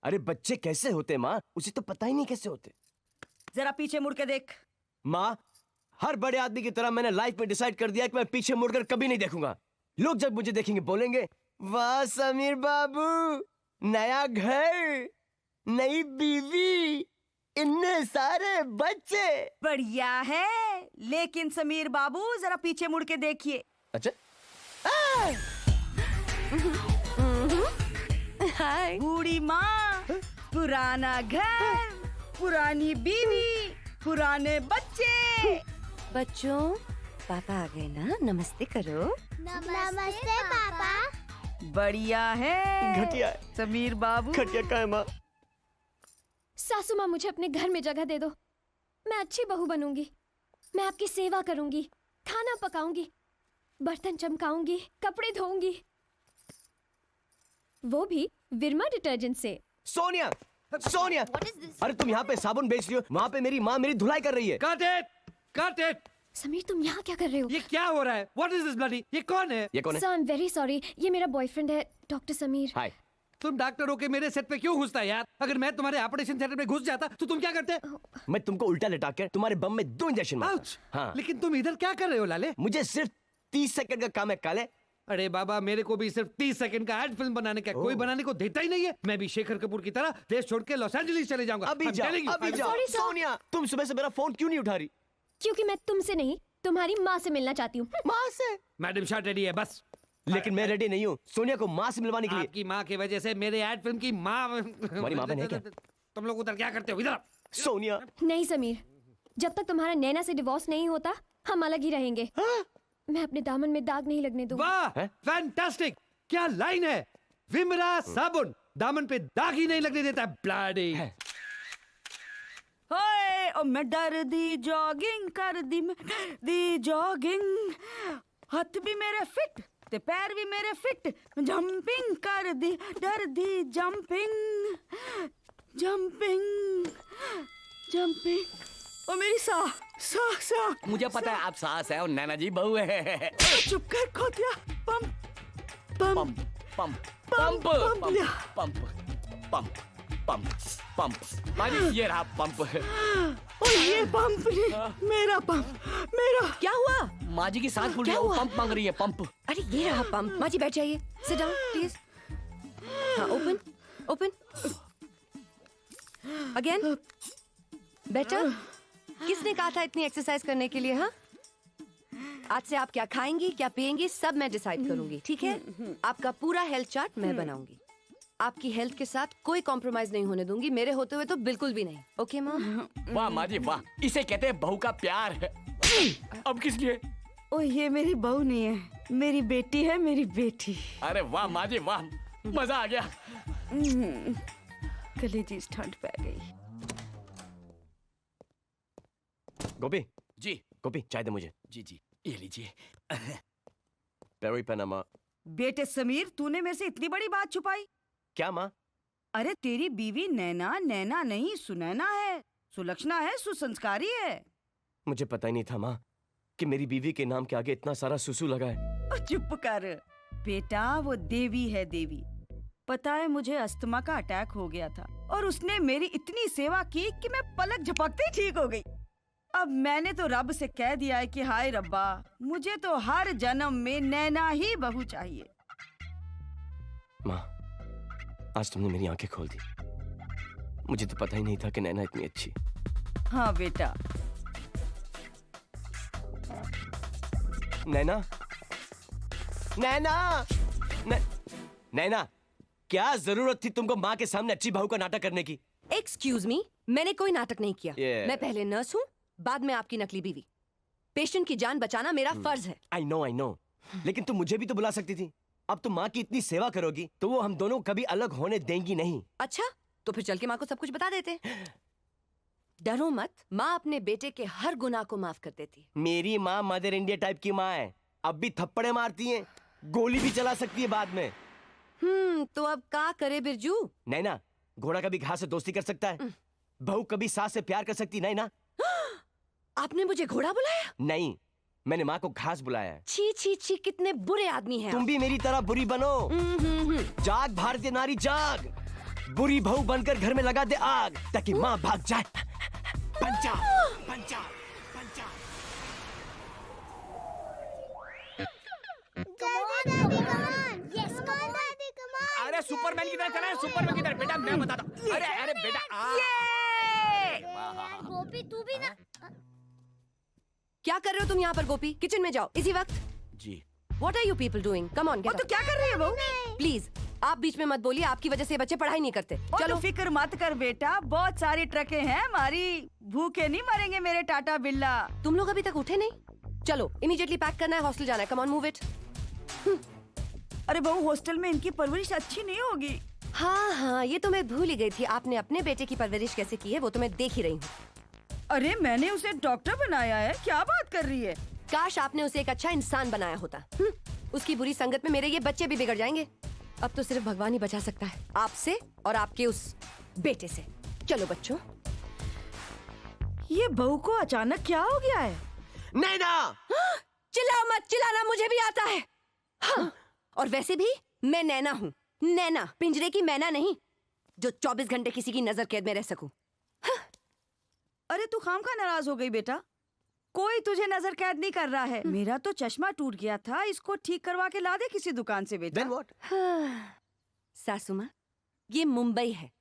अरे बच्चे कैसे होते माँ, उसे तो पता ही नहीं कैसे होते। जरा पीछे मुड़ के देख। माँ, हर बड़े आदमी की तरह मैंने लाइफ में डिसाइड कर दिया कि मैं पीछे मुड़कर कभी नहीं देखूंगा। लोग जब मुझे देखेंगे बोलेंगे, वाह समीर बाबू, नया घर, नई बीवी, इतने सारे बच्चे। बढ़िया है, लेकिन समीर बाबू जरा पीछे मुड़ के देखिए। अच्छा, हाय। बूढ़ी माँ, पुराना घर, पुरानी बीवी, पुराने बच्चे। बच्चों, पापा आ गए ना, नमस्ते करो। नमस्ते पापा। बढ़िया है घटिया है। समीर बाबू। घटिया का है माँ? सासू माँ, मुझे अपने घर में जगह दे दो। मैं अच्छी बहू बनूंगी। मैं आपकी सेवा करूंगी, खाना पकाऊंगी, बर्तन चमकाऊंगी, कपड़े धोऊंगी, वो भी विरमा डिटर्जेंट से। सोनिया, सोनिया, अरे तुम यहाँ पे साबुन बेच रही हो, वहाँ पे मेरी माँ मेरी धुलाई कर रही है। Cut it! Cut it! Sameer, तुम यहाँ क्या कर रहे हो? ये क्या हो रहा है? What is this bloody? ये कौन है? ये कौन है? Sir, I am very sorry, ये मेरा बॉयफ्रेंड है, डॉक्टर समीर। हाय। तुम डॉक्टर होके मेरे सेट पे क्यों घुसता है यार? अगर मैं तुम्हारे ऑपरेशन थिएटर में घुस जाता तो तुम क्या करते? मैं तुमको उल्टा लेटा कर तुम्हारे बम में 2 इंजेक्शन मारता। Ouch! हाँ। लेकिन तुम इधर क्या कर रहे हो लाले? मुझे सिर्फ 30 सेकंड का काम है काले। अरे बाबा, मेरे को भी सिर्फ 30 सेकंड का एड फिल्म बनाने का, कोई बनाने को देता ही नहीं है। मैं भी शेखर कपूर की तरह देश छोड़ के लॉस एंजेलिस चले जाऊंगा। अभी I'm जाओ, telling you, अभी I'm जाओ। sorry, sir. सोनिया, तुम सुबह से मेरा फोन क्यों नहीं उठा रही? क्योंकि मैं तुमसे नहीं, तुम्हारी माँ से मिलना चाहती हूँ। माँ से? मैडम शार्ट रेडी है बस। लेकिन मैं रेडी नहीं हूँ सोनिया को माँ से मिलवाने के लिए। आपकी माँ की वजह से मेरे एड फिल्म की माँ। हमारी माँ बहन है क्या? तुम लोग उधर क्या करते हो? इधर आओ। सोनिया, नहीं समीर, जब तक तुम्हारा नैना से डिवोर्स नहीं होता, हम अलग ही रहेंगे। मैं अपने दामन में दाग नहीं लगने दूंगी। वाह, हैं? फैंटास्टिक! क्या लाइन है! विमरा साबुन दामन पे दाग ही नहीं लगने देता। ब्लडी! होए, ओ मैं डर दी जॉगिंग कर दी, मैं दी जॉगिंग। हाथ भी मेरे फिट ते पैर भी मेरे फिट, जंपिंग कर दी, डर दी जंपिंग, जंपिंग, जंपिंग। ओ मेरी सा सा सा। मुझे पता है आप सास है और नैना जी बहू है। चुप कर खोतिया। Pump pump pump pump pump लिया। पंप पंप पंप पंप माजी, ये रहा पंप। ओ ये पंप नहीं, मेरा पंप, मेरा। क्या हुआ? माँ जी की सांस फूल रही क्या है, वो हुआ? पंप मांग रही है, पंप। अरे ये रहा पंप। माँ जी बैठ जाइए, सिट डाउन प्लीज। हाँ, ओपन ओपन अगेन। बेटर। किसने कहा था इतनी एक्सरसाइज करने के लिए? हाँ, आज से आप क्या खाएंगी, क्या पिएंगी, सब मैं डिसाइड करूंगी, ठीक है? आपका पूरा हेल्थ चार्ट मैं बनाऊंगी। आपकी हेल्थ के साथ कोई कॉम्प्रोमाइज नहीं होने दूंगी, मेरे होते हुए तो बिल्कुल भी नहीं। ओके माँ? वाह माँ जी वाह, इसे कहते हैं बहू का प्यार है। अब किस लिए? ओ ये मेरी बहू नहीं है, मेरी बेटी है, मेरी बेटी। अरे वाह माँ जी वाह, मजा आ गया। कलेजी ठंड पै गई। गोपी, जी गोपी चाय दे मुझे। जी जी, ये लीजिए। पेरी पनामा। बेटे समीर, तूने मेरे से इतनी बड़ी बात छुपाई? क्या माँ? अरे तेरी बीवी नैना नैना नहीं, सुनैना है, सुलक्षणा है, सुसंस्कारी है। मुझे पता ही नहीं था माँ कि मेरी बीवी के नाम के आगे इतना सारा सुसु लगा है। ओ चुप कर बेटा, वो देवी है देवी। पता है मुझे अस्थमा का अटैक हो गया था और उसने मेरी इतनी सेवा की कि मैं पलक झपकते ही ठीक हो गई। अब मैंने तो रब से कह दिया है कि हाय रब्बा, मुझे तो हर जन्म में नैना ही बहू चाहिए। माँ, आज तुमने मेरी आंखें खोल दी। मुझे तो पता ही नहीं था कि नैना इतनी अच्छी। हाँ बेटा। नैना, नैना, नैना, क्या जरूरत थी तुमको माँ के सामने अच्छी बहू का नाटक करने की? एक्सक्यूज मी, मैंने कोई नाटक नहीं किया। मैं पहले नर्स हूँ, बाद में आपकी नकली बीवी। पेशेंट की जान बचाना मेरा फर्ज है। आई नो, लेकिन तुम मुझे भी तो बुला सकती थी। अब तुम माँ की इतनी सेवा करोगी तो वो हम दोनों कभी अलग होने देंगी नहीं। अच्छा, तो फिर चल के माँ को सब कुछ बता देते। डरो मत, माँ अपने बेटे के हर गुनाह को माफ कर देती है। मेरी माँ मदर इंडिया टाइप की माँ है। अब भी थप्पड़े मारती है, गोली भी चला सकती है बाद में। तो अब क्या करे बिरजू? नैना, घोड़ा कभी घास से दोस्ती कर सकता है, बहू कभी सास से प्यार कर सकती है। नैना, आपने मुझे घोड़ा बुलाया? नहीं, मैंने माँ को घास बुलाया है। छी छी छी, कितने बुरे आदमी हैं तुम आप। भी मेरी तरह बुरी बनो। जाग भारतीय नारी जाग, बुरी बहू बनकर घर में लगा दे आग ताकि माँ भाग जाए। पंचा पंचा पंचा। अरे सुपरमैन की तरह चला है, सुपरमैन की तरह। बेटा मैं बताता हूँ। अरे अरे बेटा गोपी तू भी ना। क्या कर रहे हो तुम यहाँ पर गोपी? किचन में जाओ इसी वक्त। जी। What are you people doing? Come on, get तो up. क्या कर रही है बहू? Please, आप बीच में मत बोलिए। आपकी वजह से ये बच्चे पढ़ाई नहीं करते। चलो चलो। फिक्र मत कर बेटा, बहुत सारी ट्रकें हैं हमारी, भूखे नहीं मरेंगे मेरे टाटा बिल्ला। तुम लोग अभी तक उठे नहीं? चलो इमीडिएटली पैक करना है, हॉस्टल जाना है। Come on move it. अरे बहू हॉस्टल में इनकी परवरिश अच्छी नहीं होगी। हाँ हाँ, ये तो मैं भूल ही गई थी। आपने अपने बेटे की परवरिश कैसे की है वो तो मैं देख ही रही हूँ। अरे मैंने उसे डॉक्टर बनाया है, क्या बात कर रही है? काश आपने उसे एक अच्छा इंसान बनाया होता। उसकी बुरी संगत में मेरे ये बच्चे भी बिगड़ जाएंगे। अब तो सिर्फ भगवान ही बचा सकता है, आपसे और आपके उस बेटे से। चलो बच्चों। ये बहू को अचानक क्या हो गया है? नैना! चिल्लाओ मत, चिल्लाना मुझे भी आता है। हाँ, और वैसे भी मैं नैना हूँ। नैना, पिंजरे की मैना नहीं, जो 24 घंटे किसी की नजर कैद में रह सकूं। अरे तू खामखा नाराज हो गई बेटा, कोई तुझे नजर कैद नहीं कर रहा है। मेरा तो चश्मा टूट गया था, इसको ठीक करवा के ला दे किसी दुकान से बेटा। Then what? सासू माँ, ये मुंबई है,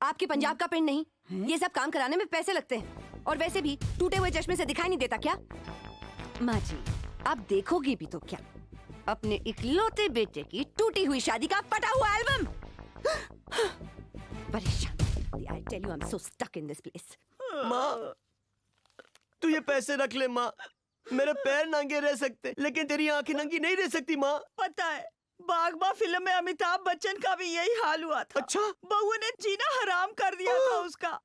आपके पंजाब का पिंड नहीं। ये सब काम कराने में पैसे लगते हैं, और वैसे भी टूटे हुए चश्मे से दिखाई नहीं देता क्या? माँ जी, आप देखोगी भी तो क्या, अपने इकलौते बेटे की टूटी हुई शादी का पटा हुआ एल्बम। परेशान। I tell you I'm so stuck in this place. माँ, तू ये पैसे रख ले माँ। मेरे पैर नंगे रह सकते, लेकिन तेरी आंखें नंगी नहीं रह सकती माँ। पता है, बागबा फिल्म में अमिताभ बच्चन का भी यही हाल हुआ था। अच्छा? बहू ने जीना हराम कर दिया था उसका।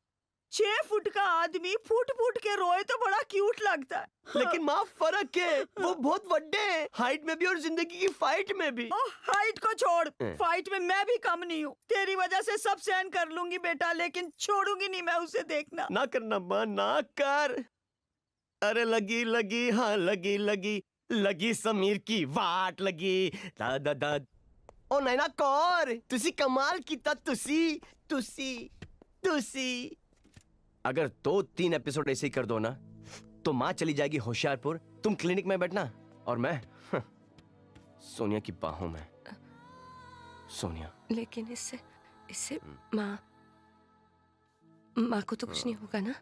6 फुट का आदमी फुट फुट के रोए तो बड़ा क्यूट लगता है। लेकिन माँ फर्क है, वो बहुत बड़े हैं, हाइट में भी और जिंदगी की फाइट में भी। हाइट को छोड़, फाइट में मैं भी कम नहीं हूँ। तेरी वजह से सब सहन कर लूंगी बेटा, लेकिन छोड़ूंगी नहीं मैं उसे देखना। ना करना माँ, ना कर। अरे लगी लगी, हाँ लगी लगी, लगी समीर की वाट लगी। दादा दाद ओ नैना कौर, तुसी कमाल कीता, तुसी तुसी तुसी। अगर 2-3 एपिसोड ऐसे ही कर दो ना, तो माँ चली जाएगी होशियारपुर, तुम क्लिनिक में बैठना, और मैं सोनिया की बाहों में। सोनिया। लेकिन इससे माँ को तो कुछ नहीं होगा ना?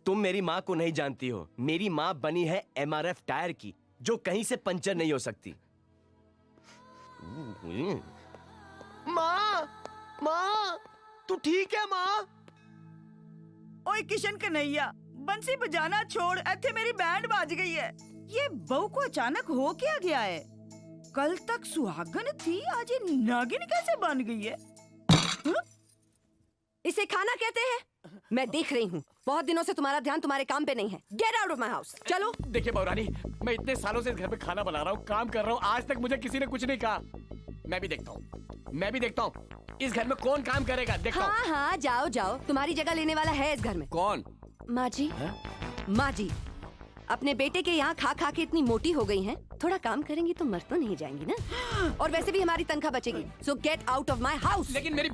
तुम मेरी माँ को नहीं जानती हो। मेरी माँ बनी है MRF टायर की, जो कहीं से पंचर नहीं हो सकती। माँ, माँ, तू ठीक है माँ? ओए किशन कन्हैया, बंसी बजाना छोड़, ऐथे मेरी बैंड बाज गई है। ये बहू को अचानक हो क्या गया है? कल तक सुहागन थी, आज ये नागिन कैसे बन गई है? इसे खाना कहते हैं? मैं देख रही हूँ, बहुत दिनों से तुम्हारा ध्यान तुम्हारे काम पे नहीं है। Get out of my house. चलो। देखिए बहुरानी, मैं इतने सालों से इस घर में खाना बना रहा हूँ, काम कर रहा हूँ, आज तक मुझे किसी ने कुछ नहीं कहा। मैं भी देखता हूँ इस घर में कौन काम करेगा। देखता हूँ। हाँ हाँ, जाओ जाओ, तुम्हारी जगह लेने वाला है इस घर में। कौन? माँ जी। माँ जी, अपने बेटे के यहाँ खा खा के इतनी मोटी हो गई हैं, थोड़ा काम करेंगी तो मर तो नहीं जाएंगी ना? और वैसे भी हमारी तनख्वाह बचेगी। सो get out of my house. लेकिन मेरी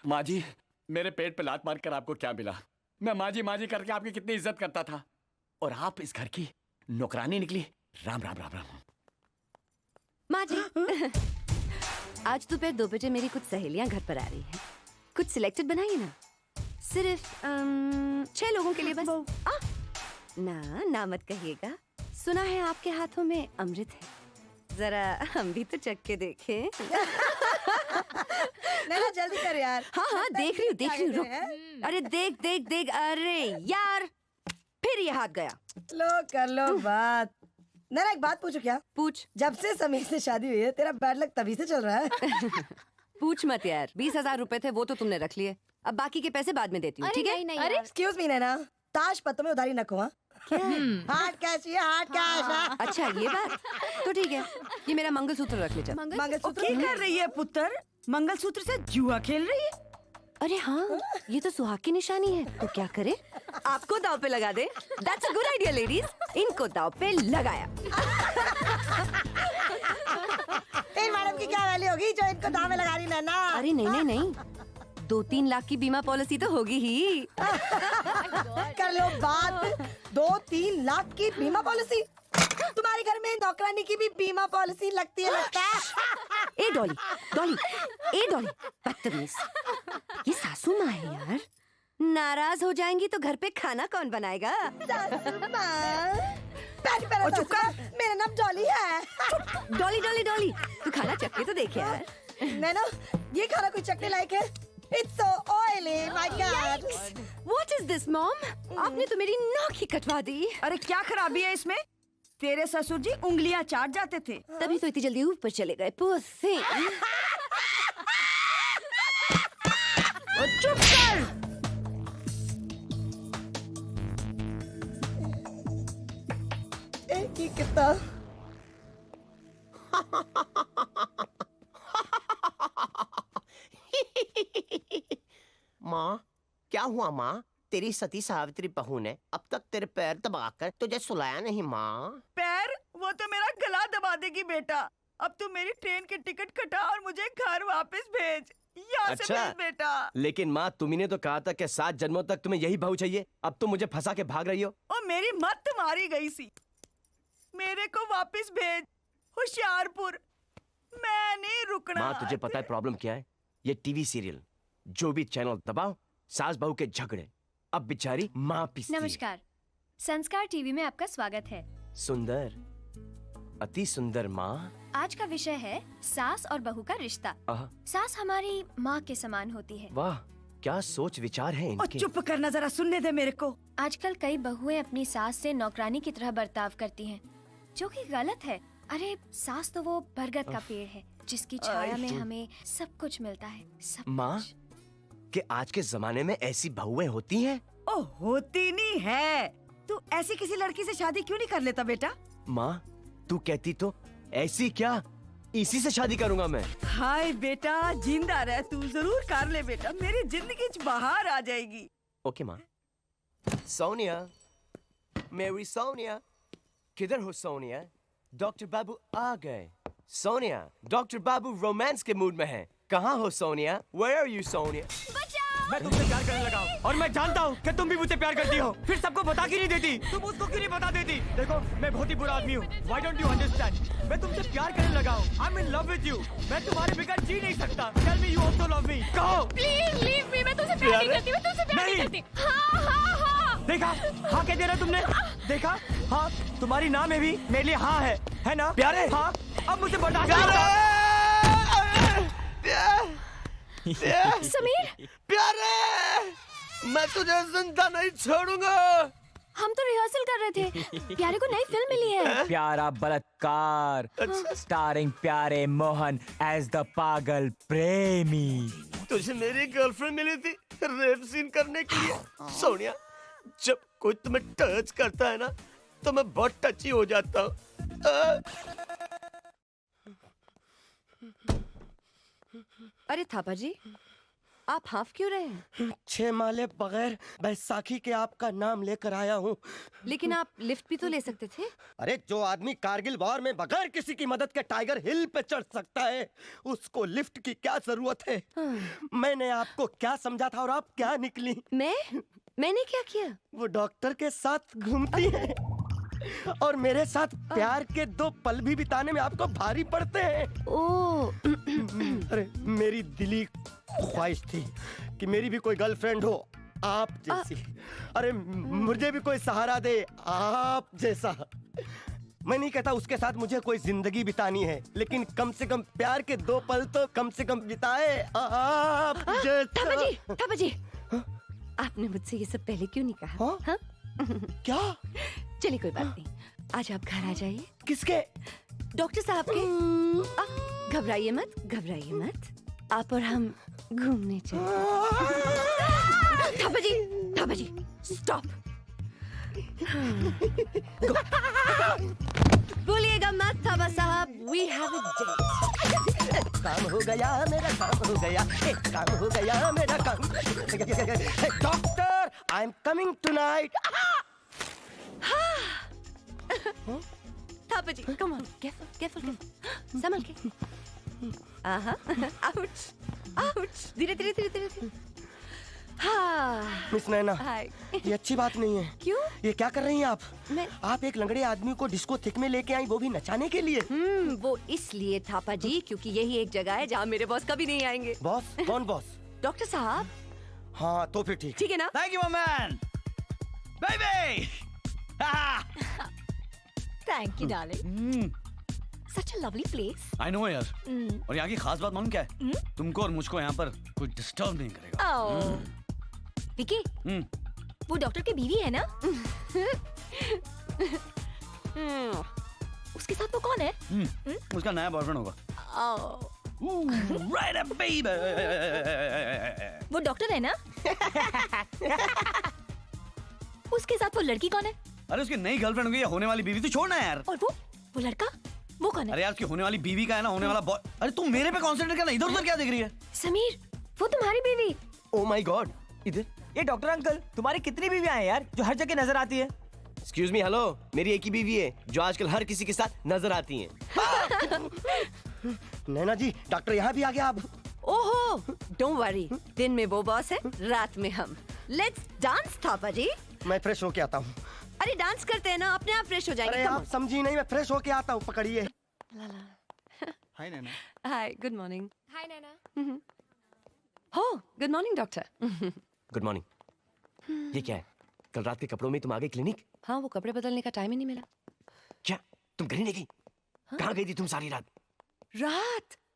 माँ जी, मेरे पेट पे लात मारकर आपको क्या मिला? मैं माँ जी करके आपकी कितनी इज्जत करता था, और आप इस घर की नौकरानी निकली। राम राम राम राम। माँ जी, आज दोपहर 2 बजे मेरी कुछ सहेलियां घर पर आ रही हैं। कुछ सिलेक्टेड बनाइए ना, सिर्फ 6 लोगों के लिए बस। ना मत कहिएगा, सुना है आपके हाथों में अमृत है, जरा हम भी तो चख के देखें। नैना जल्दी कर यार। हाँ देख रही हूँ रुक। अरे देख, अरे यार, फिर ये हाथ गया। लो कर लो बात। नैना एक बात पूछो क्या? पूछ। जब से समीर से शादी हुई है, तेरा बैड लक तभी से चल रहा है। पूछ मत यार, 20,000 रुपए थे, वो तो तुमने रख लिए। अब बाकी के पैसे बाद में देती हूँ, ठीक है? अरे एक्सक्यूज मी नैना, ताश पत्तों में उधारी न खोआ। हार्ड कैश, ये हार्ड कैश। अच्छा ये बात तो ठीक है। ये मेरा मंगलसूत्र रख ले। मंगलसूत्र क्या कर रही है पुत्र? मंगलसूत्र से जुआ खेल रही है? अरे हाँ, ये तो सुहाग की निशानी है, तो क्या करे? आपको दाव पे लगा दे। That's a good idea, ladies। इनको दाव पे लगाया। तेरे वाले की क्या वैल्यू होगी जो इनको दाव में लगा रही नैना? अरे नहीं 2-3 लाख की बीमा पॉलिसी तो होगी ही। कर लो बात। 2-3 लाख की बीमा पॉलिसी? तुम्हारे घर में नौकरानी की भी बीमा पॉलिसी लगती है लगता है? ए डॉली, बदतमीज। ये सासू माँ है यार, नाराज हो जाएंगी तो घर पे खाना कौन बनाएगा? चुप कर, मेरा नाम डॉली है। डॉली, तू खाना चख के तो देख यार। नैनो, ये खाना कोई चखने लायक है? It's so oily, my God. What is this, mom? आपने तो मेरी नाक ही कटवा दी। अरे क्या खराबी है इसमें? तेरे ससुर जी उंगलियां चाट जाते थे। तभी तो इतनी जल्दी ऊपर चले गए। Poor thing। चुप कर। ये कितना? माँ, क्या हुआ माँ? तेरी सती सावित्री बहू ने अब तक तेरे पैर दबाकर तुझे सुलाया नहीं माँ? पैर? वो तो मेरा गला दबा देगी बेटा। अब तू मेरी ट्रेन की टिकट कटा और मुझे घर वापस भेज। यहाँ से भेज बेटा। लेकिन माँ, तुम्ही ने तो कहा था कि 7 जन्मों तक तुम्हें यही बहू चाहिए। अब तुम मुझे फंसा के भाग रही हो। और मेरी मत मारी गई सी। मेरे को वापस भेज होशियारपुर। मैं नहीं रुकना। माँ, तुझे पता है प्रॉब्लम क्या है? ये टीवी सीरियल, जो भी चैनल दबाओ, सास बहू के झगड़े। अब बेचारी माँ पिसती है। नमस्कार, संस्कार टीवी में आपका स्वागत है। सुंदर, अति सुंदर माँ। आज का विषय है सास और बहू का रिश्ता। सास हमारी माँ के समान होती है। वाह, क्या सोच विचार है और इनके। चुप करना, जरा सुनने दे मेरे को। आजकल कई बहुएं अपनी सास से नौकरानी की तरह बर्ताव करती हैं, जो कि गलत है। अरे सास तो वो बरगद का पेड़ है जिसकी छाया में हमें सब कुछ मिलता है। सब माँ, कि आज के जमाने में ऐसी बहुएं होती हैं? ओ, होती नहीं है। तू ऐसी किसी लड़की से शादी क्यों नहीं कर लेता बेटा? माँ, तू कहती तो ऐसी क्या, इसी से शादी करूंगा मैं। हाय बेटा, जिंदा रह तू। जरूर कर ले बेटा, मेरी जिंदगी च बहार आ जाएगी। ओके माँ। सोनिया, मेरी सोनिया, किधर हो सोनिया? डॉक्टर बाबू आ गए। सोनिया, डॉक्टर बाबू रोमांस के मूड में हैं। कहाँ हो Sonia? Where are you Sonia? मैं तुमसे प्यार करने लगा हूँ और मैं जानता हूँ कि तुम भी मुझसे प्यार करती हो। फिर सबको बता क्यों नहीं देती? तुम उसको क्यों नहीं बता देती? देखो, मैं बहुत ही बुरा आदमी हूँ। Why don't you understand? मैं तुमसे प्यार करने लगा हूँ। I'm in love with you. मैं तुम्हारे बगैर जी नहीं सकता। Tell me you also love me. कहो। Please leave me. मैं तुमसे प्यार नहीं करती। मैं तुमसे प्यार नहीं करती। हाँ। देखा? हाँ कह दे रहा तुमने? देखा? हाँ, तुम्हारी नाम में भी मेरे लिए हाँ है ना? प्यारे? हाँ, अब मुझे बर्दाश्त नहीं। समीर, प्यारे, मैं तुझे जिंदा नहीं छोड़ूंगा। हम तो रिहर्सल कर रहे थे। प्यारे को नई फिल्म मिली है। प्यारा बलात्कार, स्टारिंग प्यारे मोहन एज द पागल प्रेमी। तुझे मेरी गर्लफ्रेंड मिली थी रेप सीन करने के लिए। सोनिया, जब कोई तुम्हें टच करता है ना, तो मैं बहुत टची हो जाता हूँ। अरे थापा जी, आप हाफ क्यों रहे हैं? 6 माले बगैर बैसाखी के आपका नाम लेकर आया हूँ। लेकिन आप लिफ्ट भी तो ले सकते थे। अरे, जो आदमी कारगिल वॉर में बगैर किसी की मदद के टाइगर हिल पे चढ़ सकता है, उसको लिफ्ट की क्या जरूरत है? मैंने आपको क्या समझा था और आप क्या निकली? मैंने क्या किया? वो डॉक्टर के साथ घूमती है और मेरे साथ प्यार के 2 पल भी बिताने में आपको भारी पड़ते हैं। ओह, अरे, मेरी दिली ख्वाहिश थी कि मेरी भी कोई गर्लफ्रेंड हो आप जैसी। अरे, मुझे भी कोई सहारा दे आप जैसा। मैं नहीं कहता उसके साथ मुझे कोई जिंदगी बितानी है, लेकिन कम से कम प्यार के 2 पल तो कम से कम बिताए आप जैसा। थापा जी, आपने मुझसे ये सब पहले क्यों नहीं कहा? हाँ? क्या? चलिए कोई बात नहीं, आज आप घर आ जाइए। किसके? डॉक्टर साहब के। घबराइए मत, आप और हम घूमने चलें। थापा जी, स्टॉप। बोलिएगा मत थापा साहब, वी हैव अ डेट। काम हो गया मेरा, काम हो गया, काम हो गया मेरा, काम। Doctor, I am coming tonight. Thapa ji, come on, careful, संभल के। आउच आउच, धीरे धीरे धीरे धीरे धीरे। हाँ मिस नैना, हाय। ये अच्छी बात नहीं है। क्यों? ये क्या कर रही हैं आप? मैं आप एक लंगड़े आदमी को डिस्को थिक में लेके आई, वो भी नचाने के लिए। वो इसलिए थापा जी क्योंकि यही एक जगह है जहाँ मेरे बॉस कभी नहीं आएंगे। बॉस? कौन बॉस? डॉक्टर साहब। हाँ तो फिर ठीक। ठीक है ना? Thank you, my man. Baby. Thank you darling. Such a lovely place. I know यार। और यहाँ की खास बात मालूम क्या है? तुमको और मुझको यहाँ पर कोई डिस्टर्ब नहीं करेगा। विकी, वो डॉक्टर की बीवी है ना? उसके साथ वो कौन है? उसका नया बॉयफ्रेंड होगा। Right up, baby. वो डॉक्टर है ना? उसके साथ वो लड़की कौन है? अरे उसकी नई गर्लफ्रेंड होगी या होने वाली बीवी, तो छोड़ना यार। और वो लड़का, वो कौन है? अरे यार उसकी होने वाली बीवी का है ना, होने वाला बॉय। अरे तुम मेरे पे कॉन्सेंट्रेट करना, इधर उधर क्या देख रही है? समीर, वो तुम्हारी बीवी। ओ माय गॉड, इधर। ये डॉक्टर अंकल, तुम्हारी कितनी बीवियां हैं यार जो हर जगह नजर आती है? एक्सक्यूज मी, हेलो, मेरी एक ही बीवी है जो आजकल हर किसी के साथ नजर आती है। नैना जी, डॉक्टर यहाँ भी आ गया अब। ओहो, डोंट वरी, दिन में वो बॉस है, रात में हम। लेट्स डांस थापा जी। मैं फ्रेश होके आता हूँ। अरे डांस करते हैं ना, अपने आप फ्रेश हो जाएंगे। अरे आप समझी नहीं, मैं फ्रेश होके आता हूँ, पकड़िए। हाय नैना। हाय, गुड मॉर्निंग। हाय नैना। हो, good morning doctor. Good morning. ये क्या है? कल रात के कपड़ों में तुम आ गई क्लिनिक? हाँ, वो कपड़े बदलने का टाइम ही नहीं मिला। क्या तुम घर ही नहीं गई? कहाँ गई थी तुम सारी रात?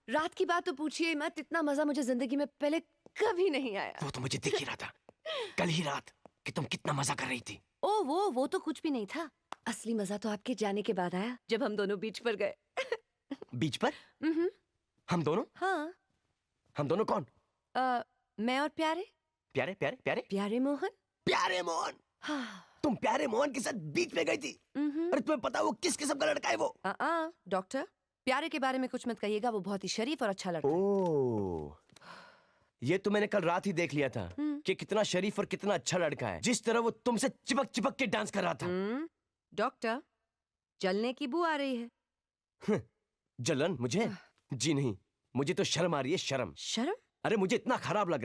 रात की बात तो पूछिए मत, इतना मजा मुझे जिंदगी में पहले कभी नहीं आया। वो तो मुझे दिख ही रहा था कल ही रात कि तुम कितना मजा कर रही थी। ओ वो तो कुछ भी नहीं था। असली मजा तो आपके जाने के बाद आया, जब हम दोनों बीच पर गए। बीच पर? हम दोनों? हाँ। हम दोनों कौन? मैं और प्यारे प्यारे प्यारे प्यारे प्यारे मोहन। प्यारे मोहन। हाँ। तुम प्यारे मोहन के साथ बीच में गई थी? अरे तुम्हें पता है वो किस किस्म का लड़का है वो? डॉक्टर, प्यारे के बारे में कुछ मत कहिएगा, वो बहुत ही शरीफ और अच्छा लड़का है। ओह, ये तो मैंने कल रात ही देख लिया था कि कितना शरीफ और कितना अच्छा लड़का है। जिस तरह वो तुमसे चिपक चिपक के डांस कर रहा था। डॉक्टर, जलने की बू आ रही है। जलन? मुझे? जी नहीं, मुझे तो शर्म आ रही है, शर्म। शर्म? अरे मुझे इतना खराब लग